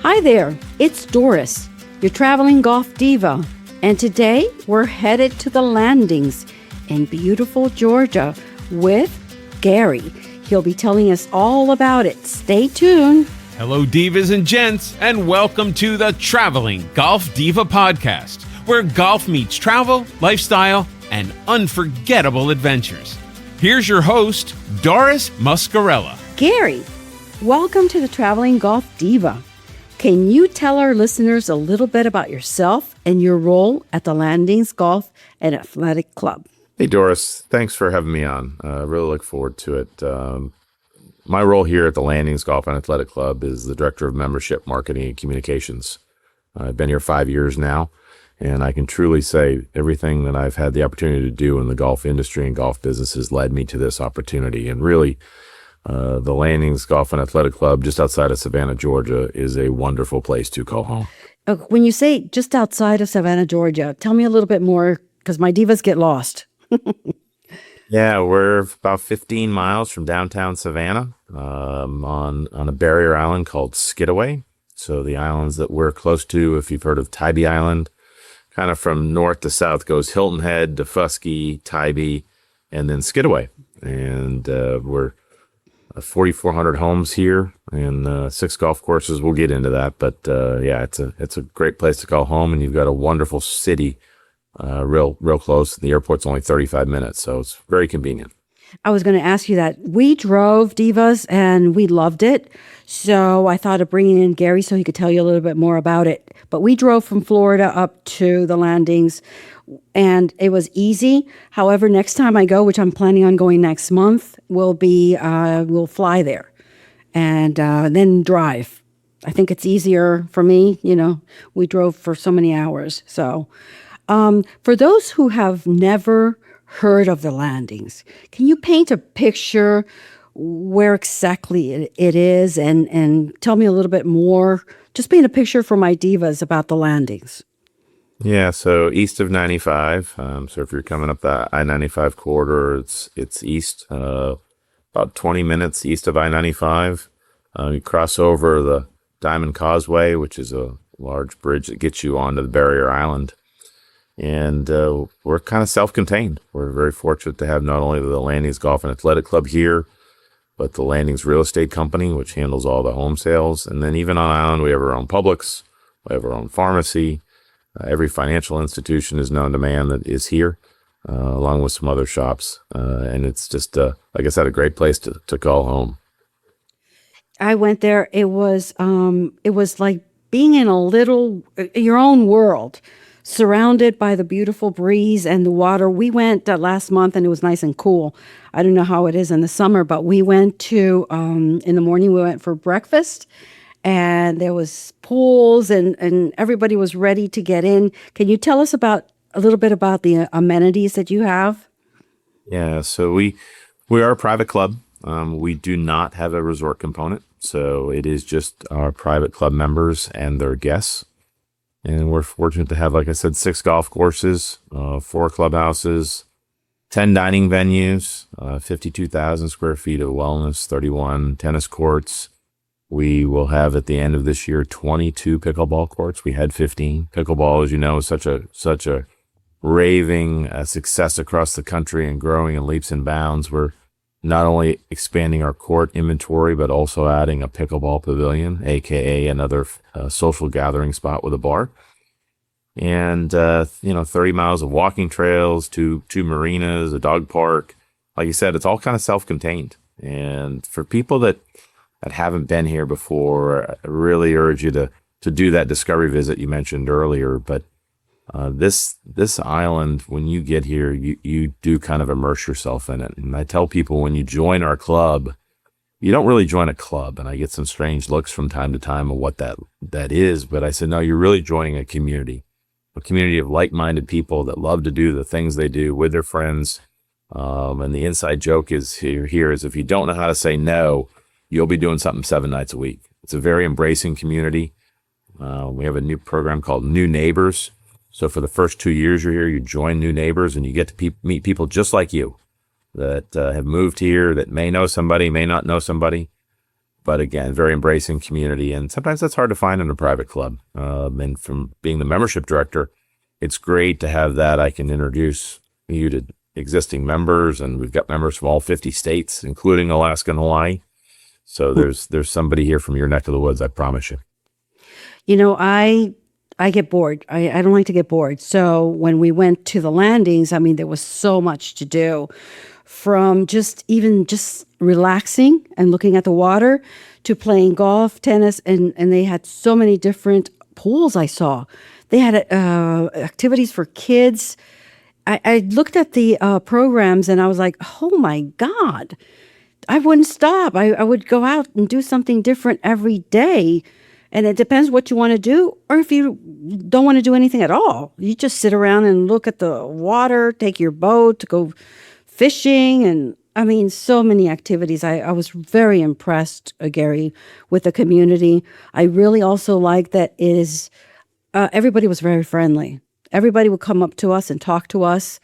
Hi there, it's Doris, your traveling golf diva, and today we're headed to the landings in beautiful Georgia with Gary. He'll be telling us all about it. Stay tuned. Hello, divas and gents, and welcome to the Traveling Golf Diva Podcast, where golf meets travel, lifestyle, and unforgettable adventures. Here's your host, Doris Muscarella. Gary, welcome to the Traveling Golf Diva. Can you tell our listeners a little bit about yourself and your role at the Landings Golf and Athletic Club? Hey, Doris. Thanks for having me on. I really look forward to it. My role here at the Landings Golf and Athletic Club is the Director of Membership, Marketing, and Communications. I've been here 5 years now, and I can truly say everything that I've had the opportunity to do in the golf industry and golf business has led me to this opportunity. And really, the Landings Golf and Athletic Club just outside of Savannah, Georgia is a wonderful place to call home. When you say just outside of Savannah, Georgia, tell me a little bit more because my divas get lost. Yeah, we're about 15 miles from downtown Savannah on a barrier island called Skidaway. So the islands that we're close to, if you've heard of Tybee Island, kind of from north to south goes Hilton Head, Defusky, Tybee, and then Skidaway. And we're 4,400 homes here and 6 golf courses. We'll get into that, but yeah, it's a great place to call home, and you've got a wonderful city, real close. The airport's only 35 minutes, so it's very convenient. I was going to ask you that. We drove, divas, and we loved it. So I thought of bringing in Gary so he could tell you a little bit more about it. But we drove from Florida up to the Landings, and it was easy. However, next time I go, which I'm planning on going next month, we'll fly there and then drive. I think it's easier for me. You know, we drove for so many hours. So for those who have never heard of the Landings, can you paint a picture where exactly it is and tell me a little bit more? Just paint a picture for my divas about the Landings. Yeah, so east of 95. So if you're coming up the I-95 corridor, it's east, about 20 minutes east of I-95. You cross over the Diamond Causeway, which is a large bridge that gets you onto the barrier island. And we're kind of self-contained. We're very fortunate to have not only the Landings Golf and Athletic Club here, but the Landings Real Estate Company, which handles all the home sales. And then even on island, we have our own Publix, we have our own pharmacy. Every financial institution is known to man that is here, along with some other shops. And it's just, like I said, a great place to call home. I went there. It was like being in your own world, surrounded by the beautiful breeze and the water. We went last month and it was nice and cool. I don't know how it is in the summer, but we went to, in the morning, we went for breakfast. And there was pools and everybody was ready to get in. Can you tell us a little bit about the amenities that you have? Yeah, so we are a private club. We do not have a resort component. So it is just our private club members and their guests. And we're fortunate to have, like I said, 6 golf courses, 4 clubhouses, 10 dining venues, 52,000 square feet of wellness, 31 tennis courts. We will have at the end of this year 22 pickleball courts. We had 15. Pickleball, as you know, is such a raving success across the country and growing in leaps and bounds. We're not only expanding our court inventory, but also adding a pickleball pavilion, aka another social gathering spot with a bar. And 30 miles of walking trails, two marinas, a dog park. Like you said, it's all kind of self-contained. And for people that haven't been here before, I really urge you to do that discovery visit you mentioned earlier. But this island, when you get here, you do kind of immerse yourself in it. And I tell people when you join our club, you don't really join a club. And I get some strange looks from time to time of what that is. But I said, no, you're really joining a community of like-minded people that love to do the things they do with their friends. And the inside joke is here is if you don't know how to say no, you'll be doing something 7 nights a week. It's a very embracing community. We have a new program called New Neighbors. So for the first 2 years you're here, you join New Neighbors and you get to meet people just like you that have moved here, that may know somebody, may not know somebody. but again, very embracing community. And sometimes that's hard to find in a private club. And from being the membership director, it's great to have that. I can introduce you to existing members, and we've got members from all 50 states, including Alaska and Hawaii. So there's somebody here from your neck of the woods, I promise you. I get bored. I don't like to get bored. So when we went to the landings, I mean, there was so much to do, from just relaxing and looking at the water to playing golf, tennis, and they had so many different pools I saw. They had activities for kids. I looked at the programs and I was like, oh my God, I wouldn't stop. I would go out and do something different every day. And it depends what you want to do, or if you don't want to do anything at all. You just sit around and look at the water, take your boat to go fishing. And I mean, so many activities. I was very impressed, Gary, with the community. I really also like that everybody was very friendly. Everybody would come up to us and talk to us.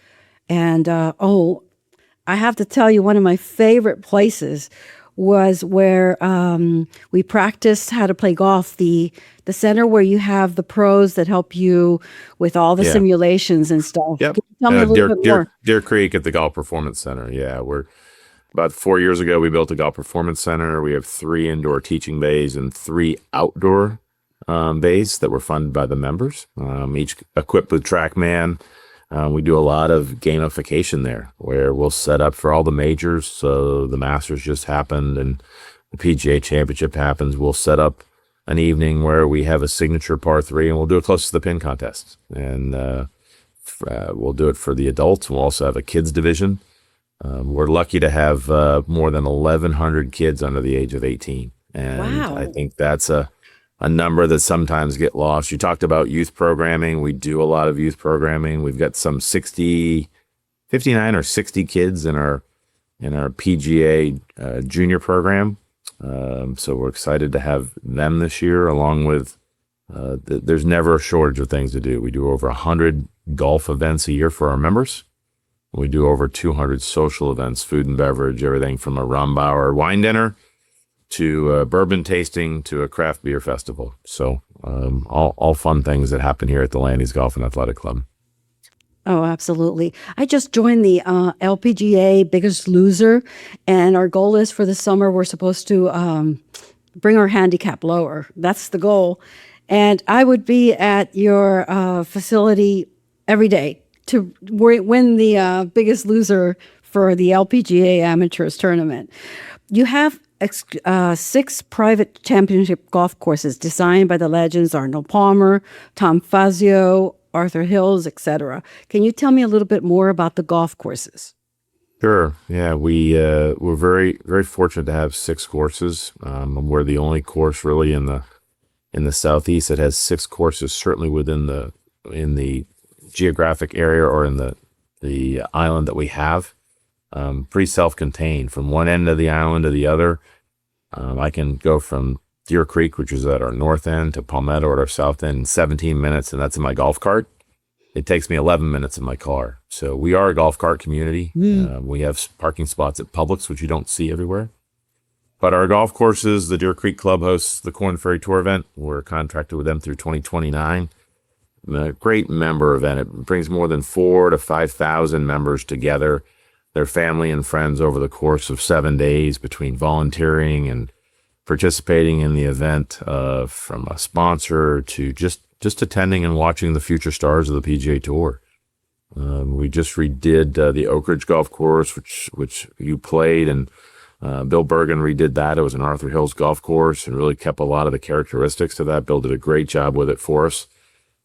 And, I have to tell you, one of my favorite places was where we practiced how to play golf. The center where you have the pros that help you with all the simulations and stuff. Yep. Can you tell me a little bit more? Deer Creek at the Golf Performance Center. Yeah, we're about 4 years ago, we built a Golf Performance Center. We have 3 indoor teaching bays and 3 outdoor bays that were funded by the members, each equipped with TrackMan. We do a lot of gamification there, where we'll set up for all the majors. So the Masters just happened and the PGA Championship happens. We'll set up an evening where we have a signature par 3, and we'll do it close to the pin contest. And we'll do it for the adults. We'll also have a kids division. We're lucky to have more than 1,100 kids under the age of 18. And Wow. I think that's a number that sometimes get lost. You talked about youth programming. We do a lot of youth programming. We've got some 59 or 60 kids in our PGA junior program. So we're excited to have them this year, along with, there's never a shortage of things to do. We do over 100 golf events a year for our members. We do over 200 social events, food and beverage, everything from a Rombauer wine dinner to a bourbon tasting to a craft beer festival. So all fun things that happen here at the Landings Golf and Athletic Club. Oh, absolutely. I just joined the LPGA Biggest Loser, and our goal is for the summer, we're supposed to bring our handicap lower. That's the goal. And I would be at your facility every day to win the Biggest Loser for the LPGA Amateurs Tournament. You have 6 private championship golf courses designed by the legends Arnold Palmer, Tom Fazio, Arthur Hills, etc. Can you tell me a little bit more about the golf courses? Sure. Yeah, we're very, very fortunate to have 6 courses. We're the only course really in the Southeast that has 6 courses, certainly in the geographic area or in the island that we have. Pretty self-contained from one end of the island to the other. I can go from Deer Creek, which is at our north end, to Palmetto at our south end in 17 minutes, and that's in my golf cart. It takes me 11 minutes in my car. So we are a golf cart community. We have parking spots at Publix, which you don't see everywhere. But our golf courses, the Deer Creek Club hosts the Corn Ferry Tour event. We're contracted with them through 2029. A great member event. It brings more than 4,000 to 5,000 members together, their family and friends, over the course of 7 days, between volunteering and participating in the event, from a sponsor to just attending and watching the future stars of the PGA Tour. We just redid the Oak Ridge Golf Course, which you played, and Bill Bergen redid that. It was an Arthur Hills golf course and really kept a lot of the characteristics to that. Bill did a great job with it for us.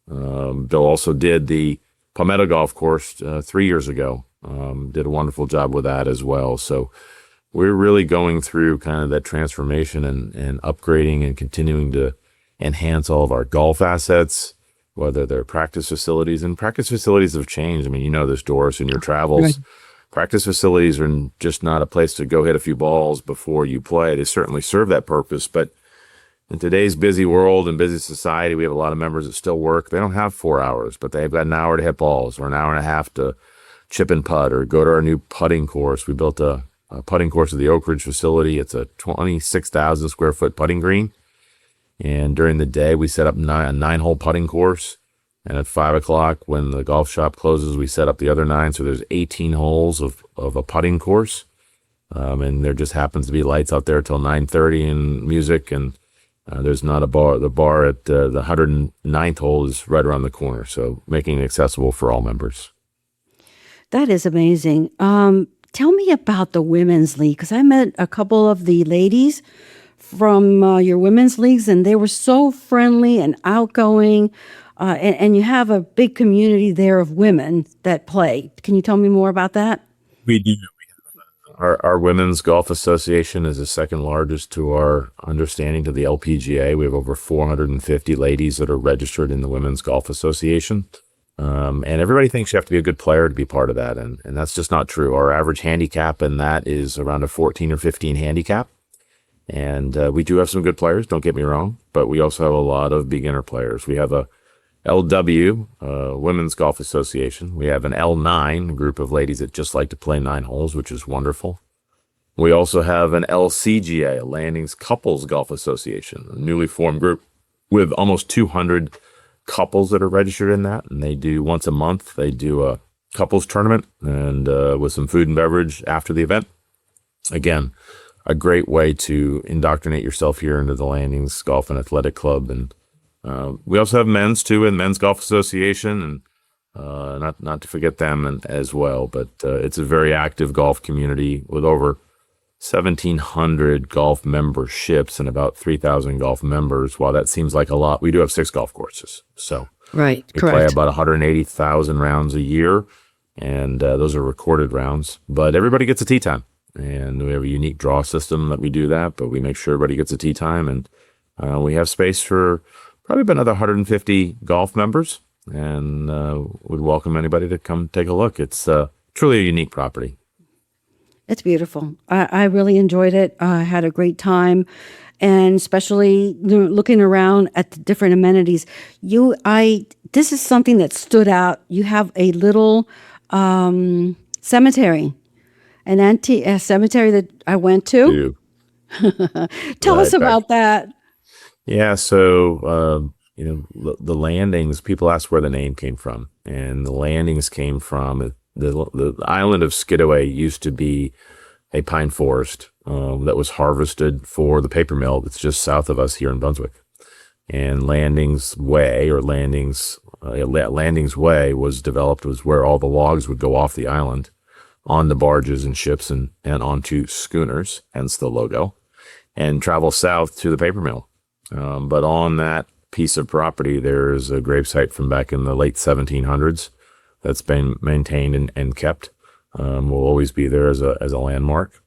Bill also did the Palmetto Golf Course 3 years ago. Did a wonderful job with that as well. So we're really going through kind of that transformation and upgrading and continuing to enhance all of our golf assets, whether they're practice facilities. And practice facilities have changed. I mean, you know this, Doris, in your travels. Right. Practice facilities are just not a place to go hit a few balls before you play. They certainly serve that purpose, but in today's busy world and busy society, we have a lot of members that still work. They don't have 4 hours, but they've got an hour to hit balls or an hour and a half to chip and putt or go to our new putting course. We built a putting course at the Oak Ridge facility. It's a 26,000 square foot putting green. And during the day, we set up a 9-hole putting course. And at 5 o'clock, when the golf shop closes, we set up the other 9. So there's 18 holes of a putting course. And there just happens to be lights out there till 9:30 and music. And there's not a bar. The bar at the 109th hole is right around the corner. So making it accessible for all members. That is amazing. Tell me about the women's league, because I met a couple of the ladies from your women's leagues, and they were so friendly and outgoing. And you have a big community there of women that play. Can you tell me more about that? We do. Our Women's Golf Association is the second largest to our understanding to the LPGA. We have over 450 ladies that are registered in the Women's Golf Association. And everybody thinks you have to be a good player to be part of that. And that's just not true. Our average handicap in that is around a 14 or 15 handicap. And we do have some good players, don't get me wrong, but we also have a lot of beginner players. We have a LW, Women's Golf Association. We have an L9, a group of ladies that just like to play 9 holes, which is wonderful. We also have an LCGA, a Landings Couples Golf Association, a newly formed group with almost 200 couples that are registered in that. And they do once a month, they do a couples tournament and with some food and beverage after the event. Again, a great way to indoctrinate yourself here into the Landings Golf and Athletic Club. And we also have men's too, in Men's Golf Association, and not to forget them as well. But it's a very active golf community with over 1,700 golf memberships and about 3,000 golf members. While that seems like a lot, we do have 6 golf courses. So right, we correct. play about 180,000 rounds a year, and those are recorded rounds. But everybody gets a tee time, and we have a unique draw system that we do that. But we make sure everybody gets a tee time, and we have space for probably about another 150 golf members, and would welcome anybody to come take a look. It's truly a unique property. It's beautiful. I really enjoyed it. I had a great time, and especially looking around at the different amenities. This is something that stood out. You have a little cemetery, a cemetery that I went to. Tell us about that. Yeah, so the Landings. People ask where the name came from, and the Landings came from the island of Skidaway. Used to be a pine forest that was harvested for the paper mill that's just south of us here in Brunswick. And Landings Way was developed, was where all the logs would go off the island onto barges and ships and onto schooners, hence the logo, and travel south to the paper mill. But on that piece of property, there's a gravesite from back in the late 1700s that's been maintained and kept. Will always be there as a landmark.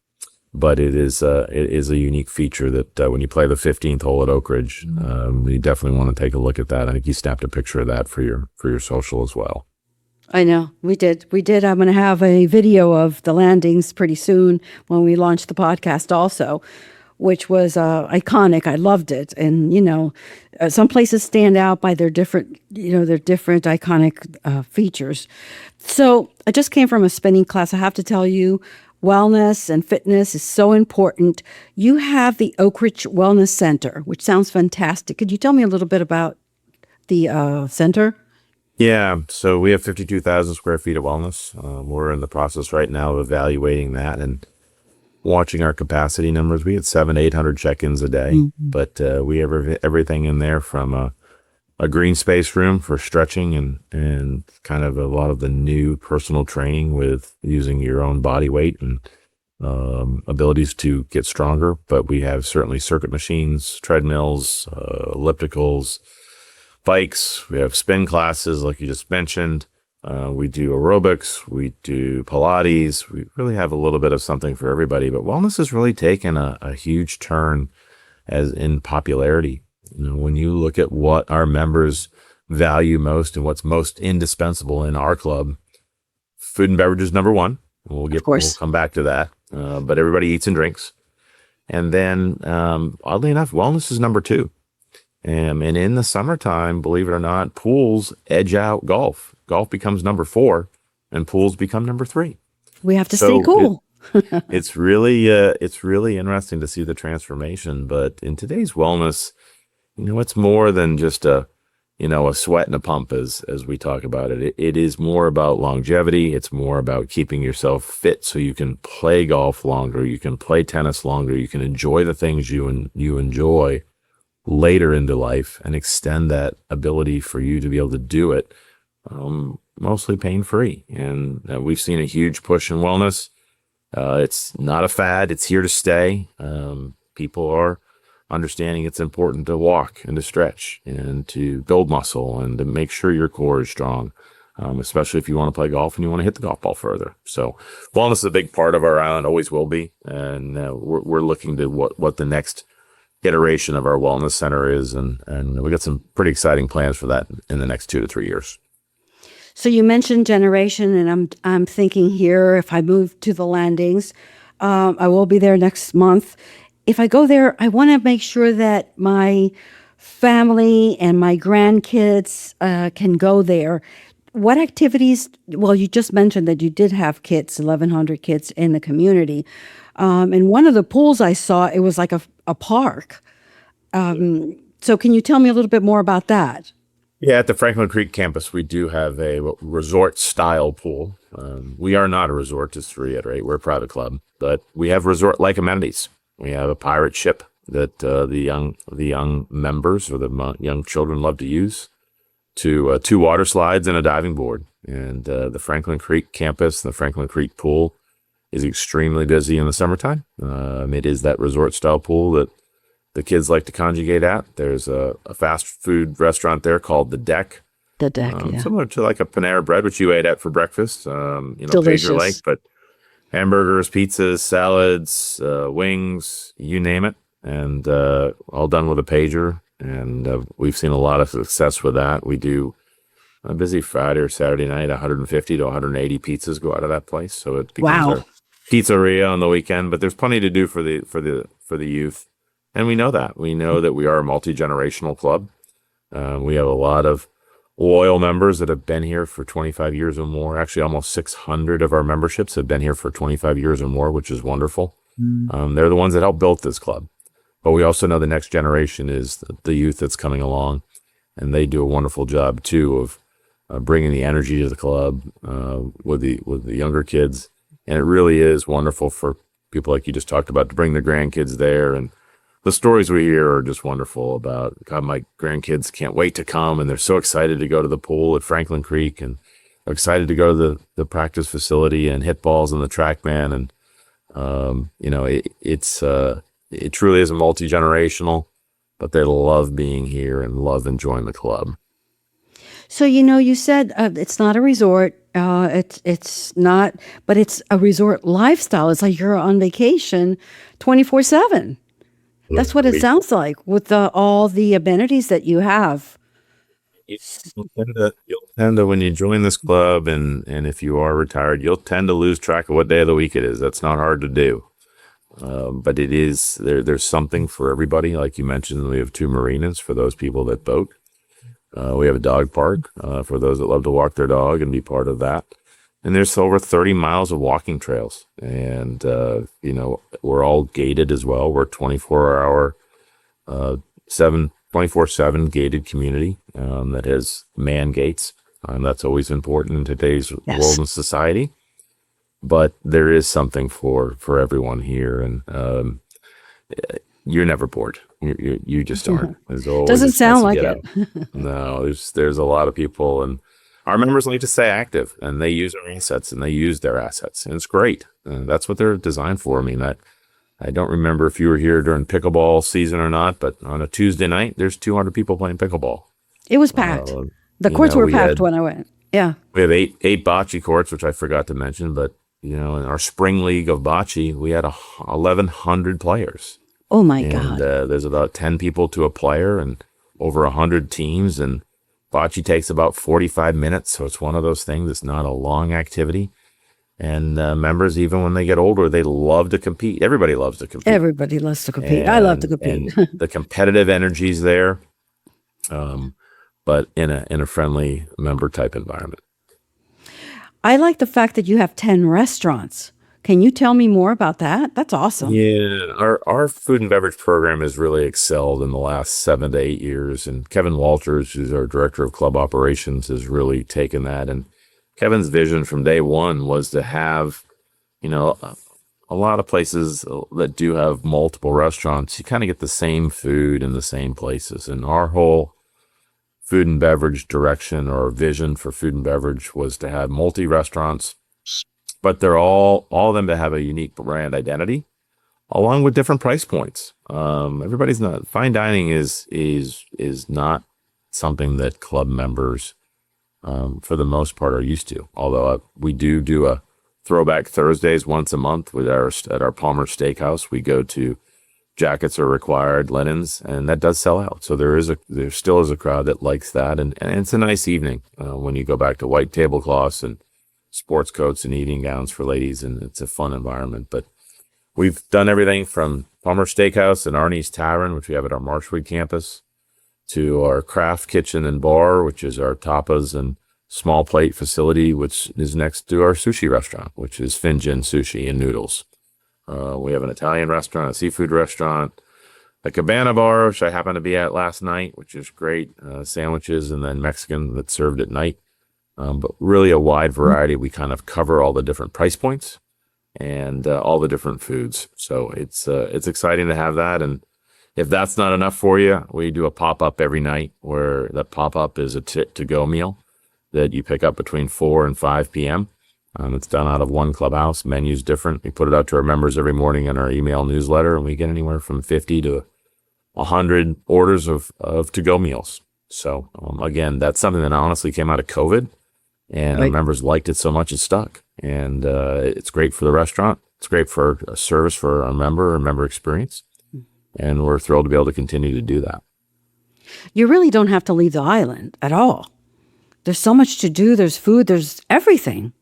But it is a unique feature that when you play the 15th hole at Oak Ridge, you definitely want to take a look at that. I think you snapped a picture of that for your social as well. I know, we did. I'm going to have a video of the Landings pretty soon when we launch the podcast also, which was iconic. I loved it. And, some places stand out by their different iconic features. So I just came from a spinning class. I have to tell you, wellness and fitness is so important. You have the Oak Ridge Wellness Center, which sounds fantastic. Could you tell me a little bit about the center? Yeah, so we have 52,000 square feet of wellness. We're in the process right now of evaluating that and watching our capacity numbers. We had 700-800 check-ins a day, but we have everything in there from a green space room for stretching and kind of a lot of the new personal training with using your own body weight and abilities to get stronger. But we have certainly circuit machines, treadmills, ellipticals, bikes. We have spin classes like you just mentioned. We do aerobics, we do Pilates. We really have a little bit of something for everybody, but wellness has really taken a huge turn as in popularity. When you look at what our members value most and what's most indispensable in our club, food and beverage is number one. We'll come back to that. But everybody eats and drinks. And then, oddly enough, wellness is number two. And in the summertime, believe it or not, pools edge out golf. Golf becomes number 4 and pools become number 3. We have to stay cool. It's really interesting to see the transformation. But in today's wellness, it's more than just a sweat and a pump as we talk about it. It is more about longevity. It's more about keeping yourself fit so you can play golf longer, you can play tennis longer, you can enjoy the things you enjoy later into life and extend that ability for you to be able to do it, mostly pain-free. And we've seen a huge push in wellness. It's not a fad. It's here to stay. People are understanding it's important to walk and to stretch and to build muscle and to make sure your core is strong, especially if you want to play golf and you want to hit the golf ball further. So wellness is a big part of our island, always will be. And we're looking to what the next iteration of our wellness center is. And we got some pretty exciting plans for that in the next 2 to 3 years. So you mentioned generation, and I'm thinking here, if I move to the Landings, I will be there next month. If I go there, I want to make sure that my family and my grandkids can go there. What activities? Well, you just mentioned that you did have kids, 1,100 kids in the community. And one of the pools I saw, it was like a park. So can you tell me a little bit more about that? Yeah, at the Franklin Creek campus, we do have a resort-style pool. We are not a resort, just to reiterate. We're a private club, but we have resort-like amenities. We have a pirate ship that the young members or the young children love to use, to 2 water slides and a diving board. And the Franklin Creek campus, the Franklin Creek pool, is extremely busy in the summertime. It is that resort-style pool that the kids like to conjugate at. There's a fast food restaurant there called The Deck. The Deck, yeah. Similar to like a Panera Bread, which you ate at for breakfast. Delicious. Pager Lake, but hamburgers, pizzas, salads, wings, you name it. And all done with a pager. And we've seen a lot of success with that. We do a busy Friday or Saturday night, 150 to 180 pizzas go out of that place. So it becomes our pizzeria on the weekend, but there's plenty to do for the youth. And we know that. We know that we are a multi-generational club. We have a lot of loyal members that have been here for 25 years or more. Actually, almost 600 of our memberships have been here for 25 years or more, which is wonderful. They're the ones that helped build this club. But we also know the next generation is the youth that's coming along, and they do a wonderful job, too, of bringing the energy to the club with the younger kids. And it really is wonderful for people like you just talked about to bring their grandkids there. And the stories we hear are just wonderful about, God, my grandkids can't wait to come, and they're so excited to go to the pool at Franklin Creek, and are excited to go to the practice facility and hit balls in the TrackMan. And, it truly is a multi-generational, but they love being here and love enjoying the club. So, you said it's not a resort. It's not, but it's a resort lifestyle. It's like you're on vacation 24/7. That's what it sounds like with all the amenities that you have. You'll tend to, when you join this club, and if you are retired, you'll tend to lose track of what day of the week it is. That's not hard to do. But it is, there's something for everybody. Like you mentioned, we have 2 marinas for those people that boat. We have a dog park for those that love to walk their dog and be part of that. And there's over 30 miles of walking trails. And, we're all gated as well. We're 24-hour, 24/7 gated community that has man gates. And that's always important in today's world and society. But there is something for everyone here. And you're never bored. You just aren't. There's always Doesn't sound like it. No, there's a lot of people, and our members like to stay active, and they use our assets, and they use their assets, and it's great. That's what they're designed for. I mean, I don't remember if you were here during pickleball season or not, but on a Tuesday night, there's 200 people playing pickleball. It was packed. The courts were packed when I went. Yeah. We have eight bocce courts, which I forgot to mention, but in our spring league of bocce, we had 1,100 players. Oh my God. There's about 10 people to a player and over 100 teams, and bocce takes about 45 minutes. So it's one of those things. It's not a long activity. And members, even when they get older, they love to compete. Everybody loves to compete. Everybody loves to compete. I love to compete. And the competitive energy's there, but in a friendly member type environment. I like the fact that you have 10 restaurants. Can you tell me more about that? That's awesome. Yeah, our food and beverage program has really excelled in the last 7 to 8 years, and Kevin Walters, who's our director of club operations, has really taken that. And Kevin's vision from day one was to have, a lot of places that do have multiple restaurants, you kind of get the same food in the same places. And our whole food and beverage direction or vision for food and beverage was to have multi restaurants, but they're all of them to have a unique brand identity along with different price points. Everybody's not fine dining is not something that club members for the most part are used to. Although we do a throwback Thursdays once a month at our Palmer Steakhouse. We go to jackets are required, linens, and that does sell out. So there still is a crowd that likes that, and it's a nice evening when you go back to white tablecloths and sports coats and evening gowns for ladies, and it's a fun environment. But we've done everything from Palmer Steakhouse and Arnie's Tavern, which we have at our Marshwood campus, to our craft kitchen and bar, which is our tapas and small plate facility, which is next to our sushi restaurant, which is Finjin Sushi and Noodles. We have an Italian restaurant, a seafood restaurant, a cabana bar, which I happened to be at last night, which is great, sandwiches, and then Mexican that's served at night. But really a wide variety. We kind of cover all the different price points and all the different foods. So it's exciting to have that. And if that's not enough for you, we do a pop-up every night where that pop-up is a to-go meal that you pick up between 4 and 5 p.m. It's done out of one clubhouse. Menu's different. We put it out to our members every morning in our email newsletter, and we get anywhere from 50 to 100 orders of to-go meals. So again, that's something that honestly came out of COVID, and our members liked it so much it stuck. And it's great for the restaurant. It's great for a service for our member experience. And we're thrilled to be able to continue to do that. You really don't have to leave the island at all. There's so much to do. There's food. There's everything.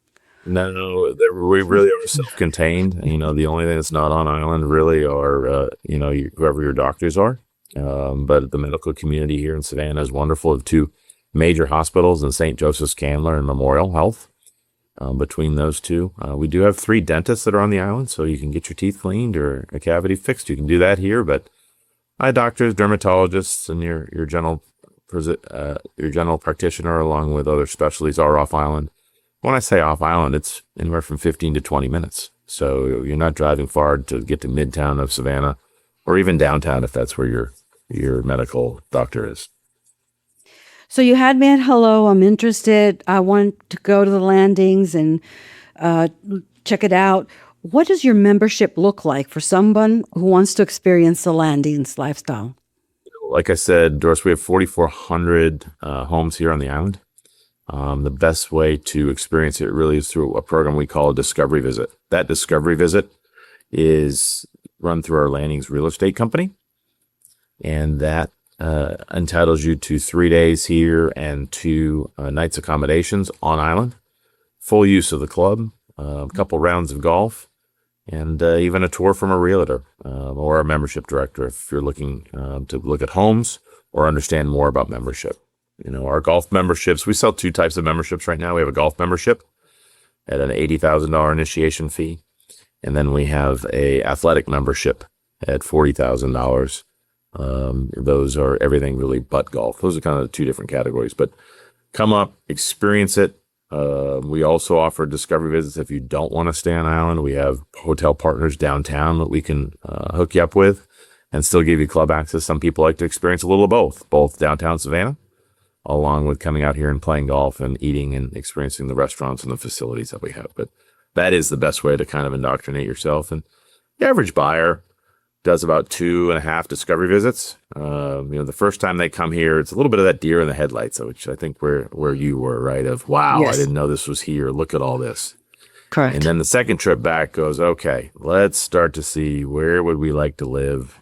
No, we really are self-contained. The only thing that's not on island really are, whoever your doctors are. But the medical community here in Savannah is wonderful. We have 2 major hospitals in St. Joseph's Candler and Memorial Health. Between those 2, we do have 3 dentists that are on the island, so you can get your teeth cleaned or a cavity fixed. You can do that here, but eye doctors, dermatologists, and your general practitioner, along with other specialties, are off island. When I say off island, it's anywhere from 15 to 20 minutes. So you're not driving far to get to midtown of Savannah, or even downtown if that's where your medical doctor is. So you had me at hello. I'm interested. I want to go to the landings and check it out. What does your membership look like for someone who wants to experience the landings lifestyle? Like I said, Doris, we have 4,400 homes here on the island. The best way to experience it really is through a program we call a discovery visit. That discovery visit is run through our landings real estate company, and that entitles you to 3 days here and 2 nights accommodations on island, full use of the club, a couple rounds of golf, and even a tour from a realtor or a membership director if you're looking to look at homes or understand more about membership. Our golf memberships, we sell 2 types of memberships right now. We have a golf membership at an $80,000 initiation fee, and then we have a athletic membership at $40,000. Those are everything really but golf. Those are kind of the 2 different categories, but come up, experience it. We also offer discovery visits if you don't want to stay on island. We have hotel partners downtown that we can hook you up with and still give you club access. Some people like to experience a little of both downtown Savannah, along with coming out here and playing golf and eating and experiencing the restaurants and the facilities that we have. But that is the best way to kind of indoctrinate yourself. And the average buyer does about 2.5 discovery visits. The first time they come here, it's a little bit of that deer in the headlights, which I think where you were, right? Of, wow, yes. I didn't know this was here. Look at all this. Correct. And then the second trip back goes, okay, let's start to see where would we like to live,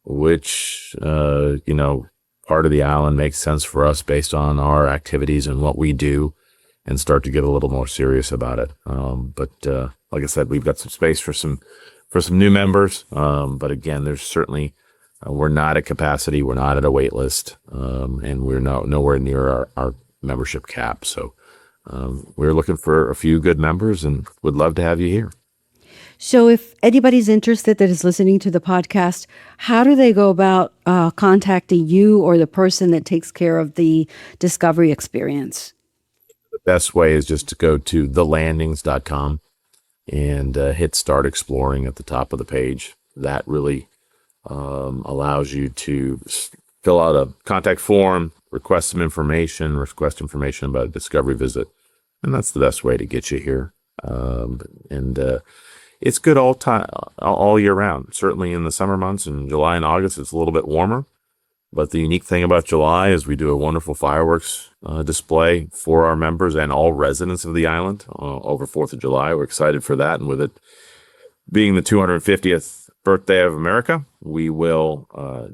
which, part of the island makes sense for us based on our activities and what we do, and start to get a little more serious about it. But like I said, we've got some space for some new members. But again, there's certainly, we're not at capacity. We're not at a wait list. And we're nowhere near our membership cap. So we're looking for a few good members and would love to have you here. So, if anybody's interested that is listening to the podcast, how do they go about contacting you or the person that takes care of the discovery experience? The best way is just to go to thelandings.com and hit start exploring at the top of the page. That really allows you to fill out a contact form, request request information about a discovery visit. And that's the best way to get you here. And it's good all year round. Certainly in the summer months, in July and August, it's a little bit warmer. But the unique thing about July is we do a wonderful fireworks display for our members and all residents of the island over 4th of July. We're excited for that. And with it being the 250th birthday of America, we will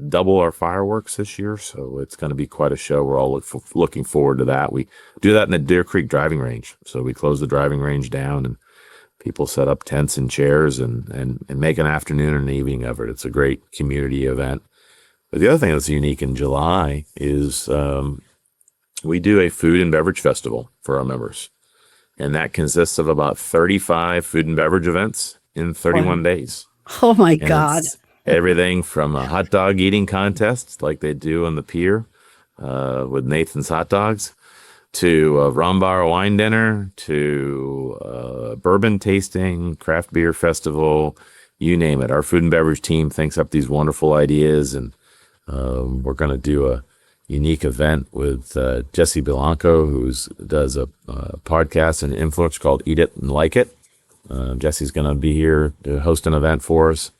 double our fireworks this year. So it's going to be quite a show. We're all looking forward to that. We do that in the Deer Creek driving range. So we close the driving range down and people set up tents and chairs and make an afternoon and an evening of it. It's a great community event. But the other thing that's unique in July is we do a food and beverage festival for our members. And that consists of about 35 food and beverage events in 31 days. Oh, my And God. it's everything from a hot dog eating contest like they do on the pier with Nathan's Hot Dogs, to a rum bar wine dinner, to bourbon tasting, craft beer festival, you name it. Our food and beverage team thinks up these wonderful ideas, and we're going to do a unique event with Jesse Bilanco, who does a podcast and influence called Eat It and Like It. Jesse's going to be here to host an event for us,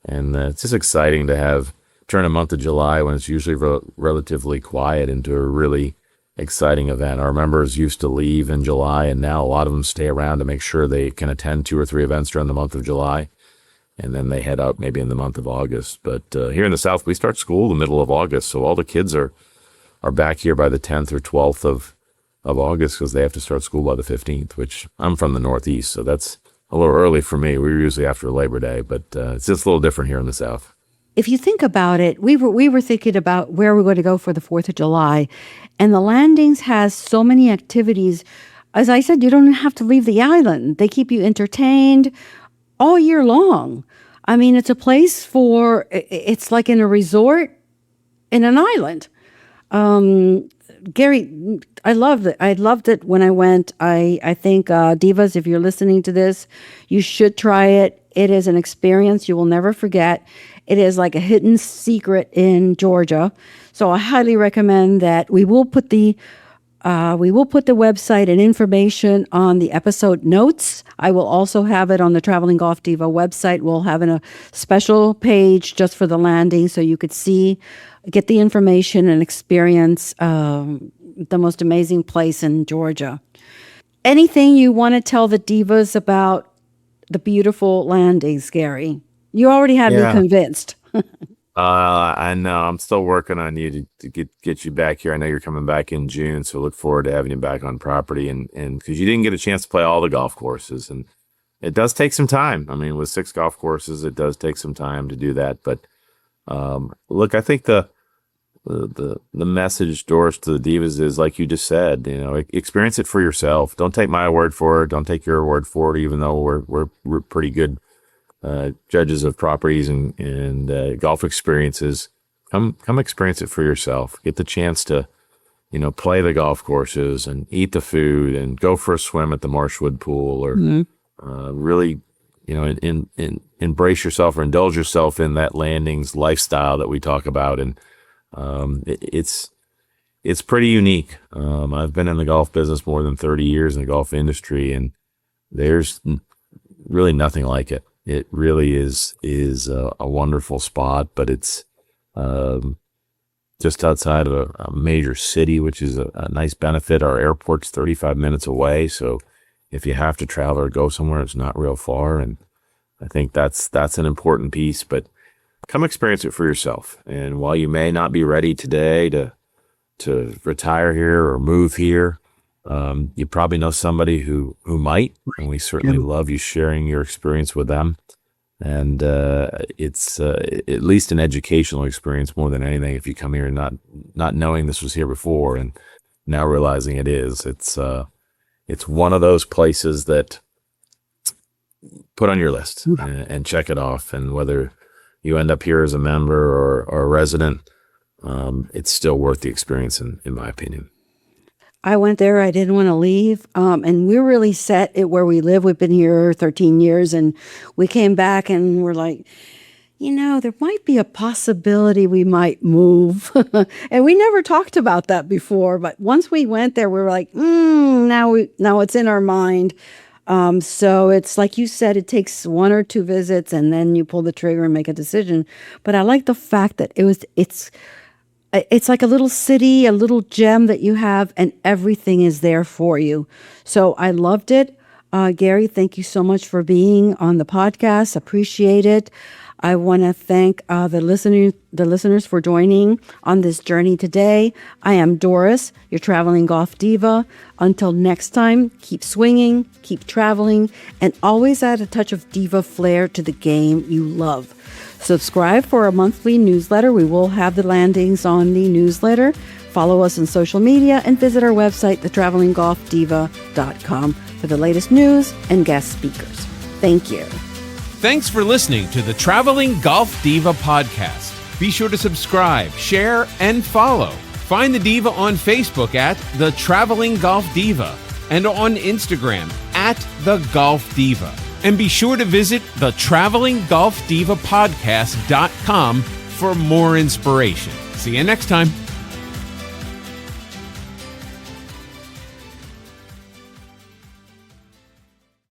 and it's just exciting to turn a month of July when it's usually relatively quiet into a really exciting event. Our members used to leave in July, and now a lot of them stay around to make sure they can attend 2 or 3 events during the month of July, and then they head out maybe in the month of August. But here in the South, we start school the middle of August, so all the kids are back here by the 10th or 12th of August because they have to start school by the 15th, which I'm from the Northeast, so that's a little early for me. We're usually after Labor Day, but it's just a little different here in the South. If you think about it, we were thinking about where we're going to go for the 4th of July, and the Landings has so many activities. As I said, you don't have to leave the island. They keep you entertained all year long. I mean, it's a place it's like in a resort in an island. Gary, I loved it. I loved it when I went. I think, Divas, if you're listening to this, you should try it. It is an experience you will never forget. It is like a hidden secret in Georgia. So I highly recommend that. We will put the website and information on the episode notes. I will also have it on the Traveling Golf Diva website. We'll have a special page just for the Landing so you could get the information and experience the most amazing place in Georgia. Anything you want to tell the Divas about the beautiful Landings, Gary? You already had me convinced. I know. I'm still working on you to get you back here. I know you're coming back in June, so look forward to having you back on property. And because you didn't get a chance to play all the golf courses, and it does take some time. I mean, with 6 golf courses, it does take some time to do that. But look, I think the message, Doris, to the Divas is like you just said. Experience it for yourself. Don't take my word for it. Don't take your word for it. Even though we're pretty good judges of properties and golf experiences, come experience it for yourself. Get the chance to, play the golf courses and eat the food and go for a swim at the Marshwood pool, or really, embrace yourself or indulge yourself in that Landings lifestyle that we talk about. And it's pretty unique. I've been in the golf business more than 30 years in the golf industry, and there's really nothing like it. It really is a wonderful spot, but it's just outside of a major city, which is a nice benefit. Our airport's 35 minutes away, so if you have to travel or go somewhere, it's not real far, and I think that's an important piece. But come experience it for yourself. And while you may not be ready today to retire here or move here, you probably know somebody who might, and we certainly love you sharing your experience with them. And it's at least an educational experience more than anything. If you come here not knowing this was here before and now realizing it is, it's one of those places that put on your list and check it off. And whether you end up here as a member or a resident, it's still worth the experience, in my opinion. I went there. I didn't want to leave. And we're really set at where we live. We've been here 13 years, and we came back and we're like, there might be a possibility we might move. And we never talked about that before. But once we went there, we were like, now it's in our mind. So it's like you said, it takes 1 or 2 visits and then you pull the trigger and make a decision. But I like the fact that it's like a little city, a little gem that you have, and everything is there for you. So I loved it. Gary, thank you so much for being on the podcast. Appreciate it. I want to thank the listeners for joining on this journey today. I am Doris, your traveling golf diva. Until next time, keep swinging, keep traveling, and always add a touch of diva flair to the game you love. Subscribe for a monthly newsletter. We will have the landings on the newsletter. Follow us on social media and visit our website, thetravelinggolfdiva.com, for the latest news and guest speakers. Thank you. Thanks for listening to the Traveling Golf Diva podcast. Be sure to subscribe, share, and follow. Find the Diva on Facebook at The Traveling Golf Diva and on Instagram at The Golf Diva. And be sure to visit the travelinggolfdivapodcast.com for more inspiration. See you next time.